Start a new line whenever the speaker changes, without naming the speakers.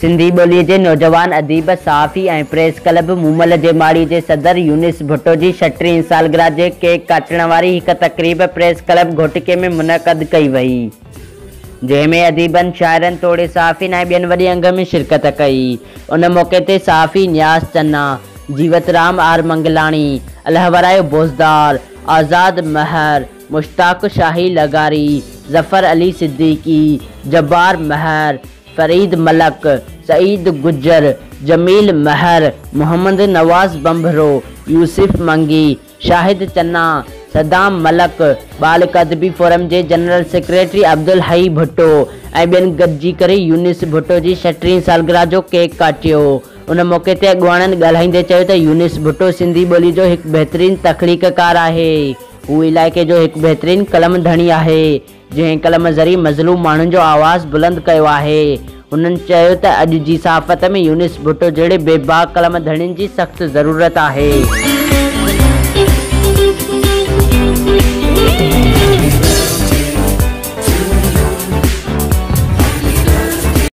सिंधी ॿोलीअ जे नौजवान अदीब सहाफ़ी ऐं प्रेस क्लब मूमल जे माड़ी जे सदर यूनिस भुट्टो जी 36वीं सालगिरह जे केक काटण वारी हिक तक़रीब प्रेस क्लब घोटिके में मुनक़द कई वई, जंहिंमें अदीबनि, शाइरनि, तोड़े सहाफ़ियुनि ऐं ॿियनि वॾे अंग में शिरकत कई। उन मौक़े ते सहाफ़ी नियाज़ चन्ना, जीवतराम आर मंगलाणी, अलहवरायो बोज़दार, आज़ाद महर, मुश्ताक शाही लगारी, ज़फ़र अली सिद्दीकी, जब्बार महर, फरीद मलक, सईद गुज्जर, जमील महर, मोहम्मद नवाज़ बंभरो, यूसुफ मंगी, शाहिद चन्ना, सदाम मलक, बालिक अदबी फोरम जे जनरल सेक्रेटरी अब्दुल हई भुट्टो ऐं ॿियनि गॾिजी करे यूनिस भुट्टो जी 36वीं सालगिरह जो केक काटियो। उन मौक़े ते अॻुवाणनि ॻाल्हाईंदे चयो त यूनिस भुट्टो सिंधी ॿोली जो हिकु बहितरीनु तख़लीक़कार आहे। हू इलाइक़े जो हिकु बहितरीनु कलम धणी आहे, जंहिं कलम ज़रिए मज़लूम माण्हुनि जो आवाज़ बुलंद कयो आहे। हुननि चयो त अॼु जी सहाफ़त में यूनिस भुट्टो जहिड़े बेबाक कलम धणियुनि जी सख़्त ज़रूरत आहे।